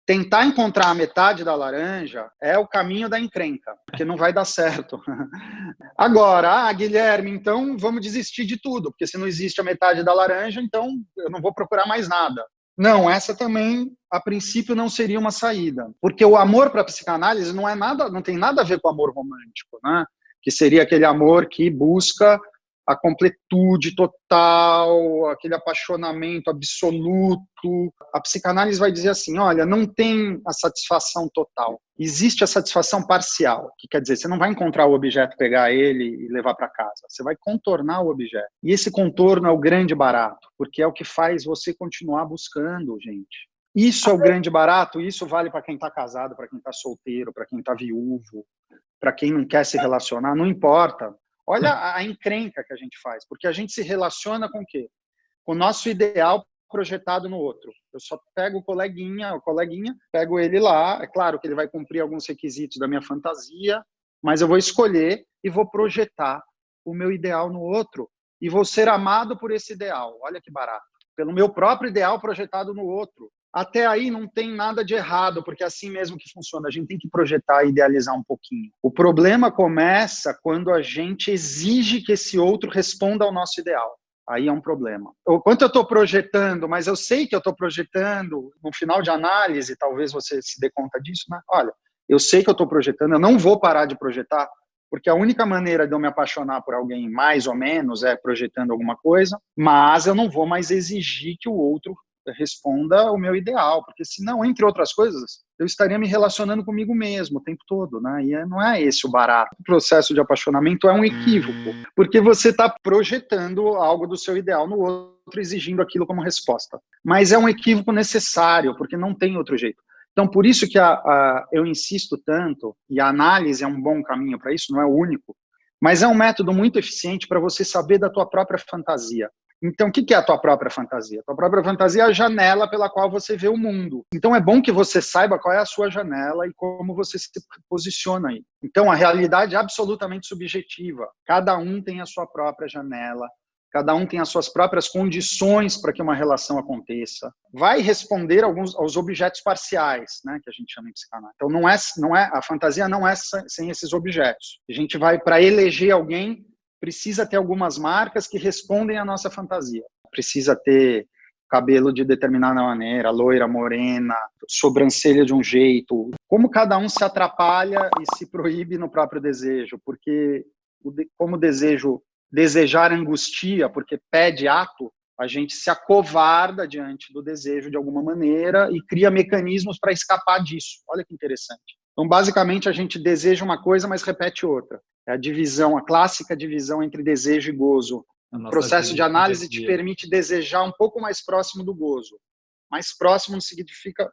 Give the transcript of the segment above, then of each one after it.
tentar encontrar a metade da laranja é o caminho da encrenca, porque não vai dar certo. Agora, Guilherme, então vamos desistir de tudo, porque se não existe a metade da laranja, então eu não vou procurar mais nada. Não, essa também, a princípio, não seria uma saída, porque o amor para a psicanálise não tem nada a ver com o amor romântico, né? Que seria aquele amor que busca a completude total, aquele apaixonamento absoluto. A psicanálise vai dizer assim, olha, não tem a satisfação total, existe a satisfação parcial, que quer dizer, você não vai encontrar o objeto, pegar ele e levar para casa, você vai contornar o objeto. E esse contorno é o grande barato, porque é o que faz você continuar buscando, gente. Isso é o grande barato, isso vale para quem está casado, para quem está solteiro, para quem está viúvo, para quem não quer se relacionar, não importa. Olha a encrenca que a gente faz, porque a gente se relaciona com o quê? Com o nosso ideal projetado no outro. Eu só pego o coleguinha, pego ele lá, é claro que ele vai cumprir alguns requisitos da minha fantasia, mas eu vou escolher e vou projetar o meu ideal no outro e vou ser amado por esse ideal. Olha que barato. Pelo meu próprio ideal projetado no outro. Até aí não tem nada de errado, porque é assim mesmo que funciona. A gente tem que projetar e idealizar um pouquinho. O problema começa quando a gente exige que esse outro responda ao nosso ideal. Aí é um problema. Quanto eu estou projetando, mas eu sei que eu estou projetando, no final de análise, talvez você se dê conta disso, né? Olha, eu sei que eu estou projetando, eu não vou parar de projetar, porque a única maneira de eu me apaixonar por alguém, mais ou menos, é projetando alguma coisa, mas eu não vou mais exigir que o outro responda o meu ideal, porque senão, entre outras coisas, eu estaria me relacionando comigo mesmo o tempo todo, né? E não é esse o barato. O processo de apaixonamento é um equívoco, porque você está projetando algo do seu ideal no outro, exigindo aquilo como resposta. Mas é um equívoco necessário, porque não tem outro jeito. Então, por isso que eu insisto tanto, e a análise é um bom caminho para isso, não é o único, mas é um método muito eficiente para você saber da tua própria fantasia. Então, o que é a tua própria fantasia? A tua própria fantasia é a janela pela qual você vê o mundo. Então, é bom que você saiba qual é a sua janela e como você se posiciona aí. Então, a realidade é absolutamente subjetiva. Cada um tem a sua própria janela, cada um tem as suas próprias condições para que uma relação aconteça. Vai responder aos objetos parciais, né, que a gente chama em psicanálise. Então, a fantasia não é sem esses objetos. A gente vai, para eleger alguém, precisa ter algumas marcas que respondem à nossa fantasia. Precisa ter cabelo de determinada maneira, loira, morena, sobrancelha de um jeito. Como cada um se atrapalha e se proíbe no próprio desejo, porque como desejar angustia, porque pede ato, a gente se acovarda diante do desejo de alguma maneira e cria mecanismos para escapar disso. Olha que interessante. Então, basicamente, a gente deseja uma coisa, mas repete outra. É a divisão, a clássica divisão entre desejo e gozo. O processo de análise te permite desejar um pouco mais próximo do gozo. Mais próximo não significa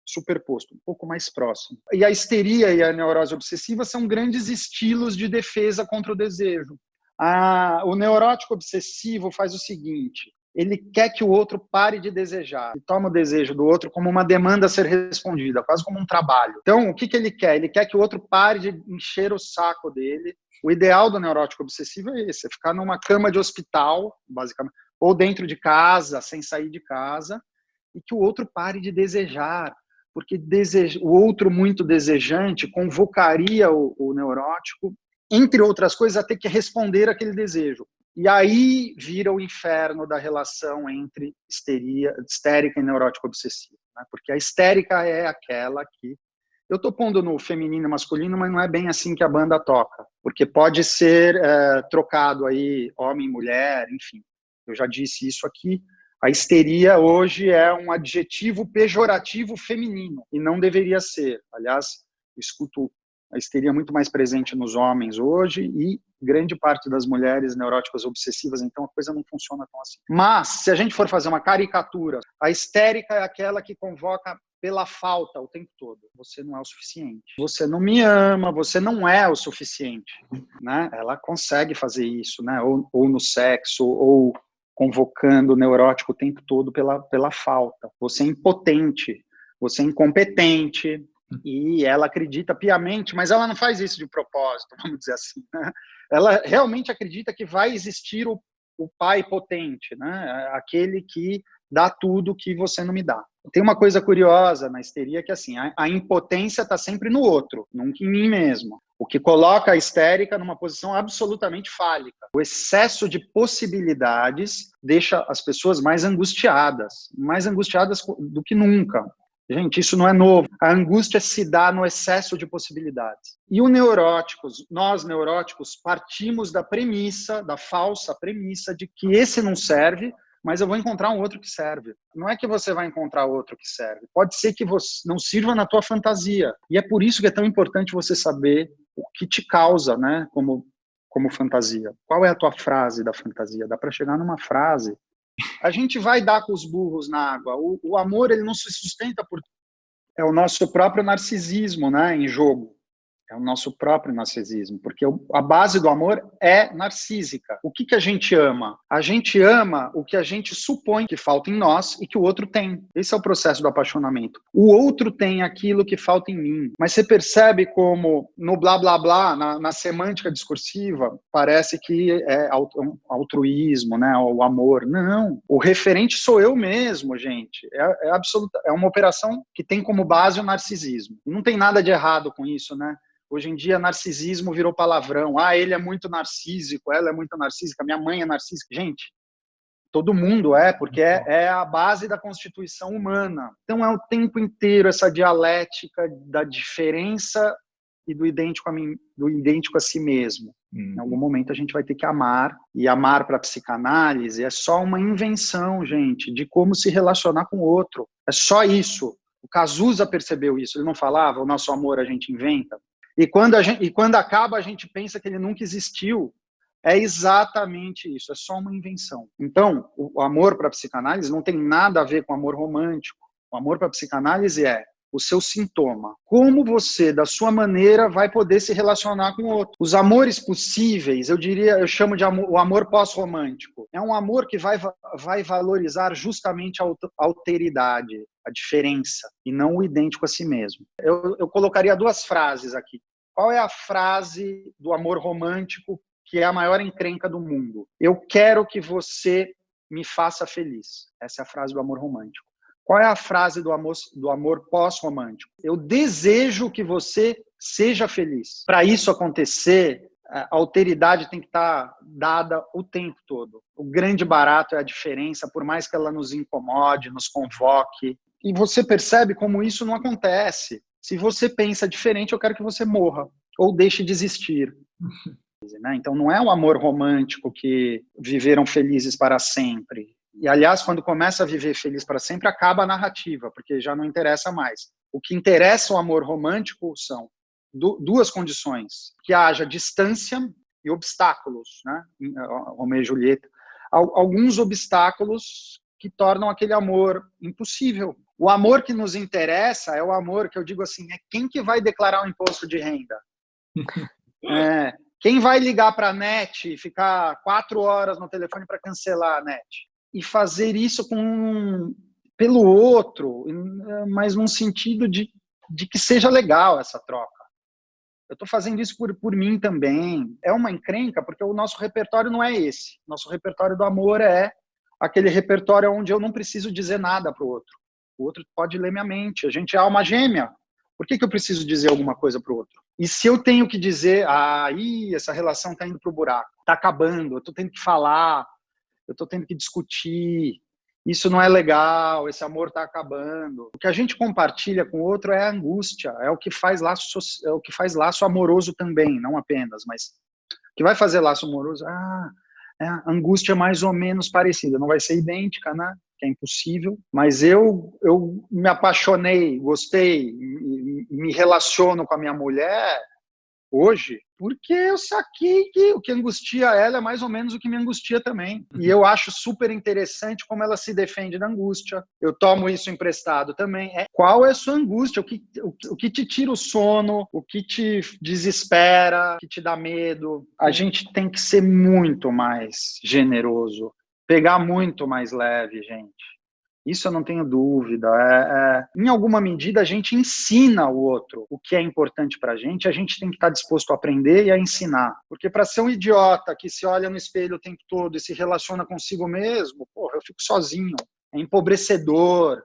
superposto, um pouco mais próximo. E a histeria e a neurose obsessiva são grandes estilos de defesa contra o desejo. O neurótico obsessivo faz o seguinte: ele quer que o outro pare de desejar. Ele toma o desejo do outro como uma demanda a ser respondida, quase como um trabalho. Então, o que ele quer? Ele quer que o outro pare de encher o saco dele. O ideal do neurótico obsessivo é esse: é ficar numa cama de hospital, basicamente, ou dentro de casa, sem sair de casa, e que o outro pare de desejar. Porque o outro muito desejante convocaria o neurótico, entre outras coisas, a ter que responder aquele desejo. E aí vira o inferno da relação entre histérica e neurótico obsessivo, né? Porque a histérica é aquela que... Eu estou pondo no feminino e masculino, mas não é bem assim que a banda toca, porque pode ser trocado aí homem, mulher, enfim. Eu já disse isso aqui. A histeria hoje é um adjetivo pejorativo feminino, e não deveria ser. Aliás, eu escuto a histeria muito mais presente nos homens hoje e grande parte das mulheres neuróticas obsessivas, então a coisa não funciona tão assim. Mas, se a gente for fazer uma caricatura, a histérica é aquela que convoca pela falta o tempo todo. Você não é o suficiente. Você não me ama, você não é o suficiente, né? Ela consegue fazer isso, né? Ou no sexo, ou convocando o neurótico o tempo todo pela falta. Você é impotente, você é incompetente, e ela acredita piamente, mas ela não faz isso de propósito, vamos dizer assim, né? Ela realmente acredita que vai existir o pai potente, né? Aquele que dá tudo que você não me dá. Tem uma coisa curiosa na histeria que assim, a impotência está sempre no outro, nunca em mim mesmo. O que coloca a histérica numa posição absolutamente fálica. O excesso de possibilidades deixa as pessoas mais angustiadas do que nunca. Gente, isso não é novo. A angústia se dá no excesso de possibilidades. E nós neuróticos, partimos da premissa, da falsa premissa de que esse não serve, mas eu vou encontrar um outro que serve. Não é que você vai encontrar outro que serve. Pode ser que você não sirva na tua fantasia. E é por isso que é tão importante você saber o que te causa, né, como fantasia. Qual é a tua frase da fantasia? Dá para chegar numa frase. A gente vai dar com os burros na água. O amor, ele não se sustenta por... É o nosso próprio narcisismo, né, em jogo. É o nosso próprio narcisismo, porque a base do amor é narcísica. O que a gente ama? A gente ama o que a gente supõe que falta em nós e que o outro tem. Esse é o processo do apaixonamento. O outro tem aquilo que falta em mim. Mas você percebe como no blá blá blá, na semântica discursiva, parece que é altruísmo, né? O amor. Não. O referente sou eu mesmo, gente. É uma operação que tem como base o narcisismo. E não tem nada de errado com isso, né? Hoje em dia, narcisismo virou palavrão. Ele é muito narcísico, ela é muito narcísica, minha mãe é narcísica. Gente, todo mundo porque é a base da constituição humana. Então, é o tempo inteiro essa dialética da diferença e do idêntico a si mesmo. Em algum momento, a gente vai ter que amar. E amar para a psicanálise é só uma invenção, gente, de como se relacionar com o outro. É só isso. O Cazuza percebeu isso. Ele não falava, o nosso amor a gente inventa. E quando acaba, a gente pensa que ele nunca existiu. É exatamente isso, é só uma invenção. Então, o amor para a psicanálise não tem nada a ver com amor romântico. O amor para a psicanálise é o seu sintoma. Como você, da sua maneira, vai poder se relacionar com o outro. Os amores possíveis, eu chamo de o amor pós-romântico. É um amor que vai valorizar justamente a alteridade, a diferença, e não o idêntico a si mesmo. Eu colocaria 2 frases aqui. Qual é a frase do amor romântico que é a maior encrenca do mundo? Eu quero que você me faça feliz. Essa é a frase do amor romântico. Qual é a frase do amor pós-romântico? Eu desejo que você seja feliz. Para isso acontecer, a alteridade tem que estar dada o tempo todo. O grande barato é a diferença, por mais que ela nos incomode, nos convoque. E você percebe como isso não acontece. Se você pensa diferente, eu quero que você morra ou deixe de existir. Então, não é o amor romântico que viveram felizes para sempre. E, aliás, quando começa a viver feliz para sempre, acaba a narrativa, porque já não interessa mais. O que interessa o amor romântico são 2 condições: que haja distância e obstáculos, né? Romeu e Julieta. Alguns obstáculos que tornam aquele amor impossível. O amor que nos interessa é o amor que eu digo assim, é quem que vai declarar o imposto de renda? Quem vai ligar para a NET e ficar 4 horas no telefone para cancelar a NET? E fazer isso pelo outro, mas num sentido de que seja legal essa troca. Eu estou fazendo isso por mim também. É uma encrenca, porque o nosso repertório não é esse. Nosso repertório do amor é aquele repertório onde eu não preciso dizer nada para o outro. O outro pode ler minha mente. A gente é alma gêmea. Por que eu preciso dizer alguma coisa para o outro? E se eu tenho que dizer, essa relação está indo para o buraco, está acabando, eu estou tendo que falar, eu estou tendo que discutir, isso não é legal, esse amor está acabando. O que a gente compartilha com o outro é a angústia, é o que faz laço amoroso também, não apenas, mas o que vai fazer laço amoroso, a angústia é mais ou menos parecida, não vai ser idêntica, né? Que é impossível, mas eu me apaixonei, gostei, me relaciono com a minha mulher hoje, porque eu saquei que o que angustia ela é mais ou menos o que me angustia também. E eu acho super interessante como ela se defende da angústia. Eu tomo isso emprestado também. Qual é a sua angústia? O que te tira o sono? O que te desespera? O que te dá medo? A gente tem que ser muito mais generoso, pegar muito mais leve, gente. Isso eu não tenho dúvida. Em alguma medida, a gente ensina o outro o que é importante para a gente tem que estar disposto a aprender e a ensinar. Porque para ser um idiota que se olha no espelho o tempo todo e se relaciona consigo mesmo, eu fico sozinho. é empobrecedor,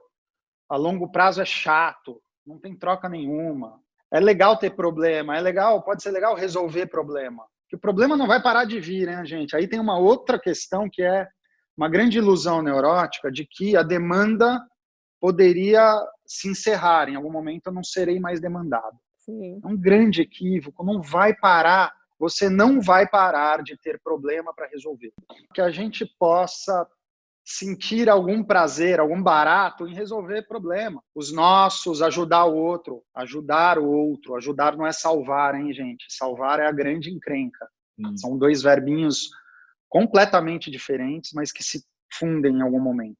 a longo prazo é chato, não tem troca nenhuma. É legal ter problema, é legal, pode ser legal resolver problema. Que o problema não vai parar de vir, né, gente? Aí tem uma outra questão que é uma grande ilusão neurótica de que a demanda poderia se encerrar. Em algum momento eu não serei mais demandado. Sim. É um grande equívoco, não vai parar, você não vai parar de ter problema para resolver. Que a gente possa sentir algum prazer, algum barato em resolver problema. Os nossos, ajudar o outro, ajudar o outro. Ajudar não é salvar, hein, gente? Salvar é a grande encrenca. São dois verbinhos completamente diferentes, mas que se fundem em algum momento.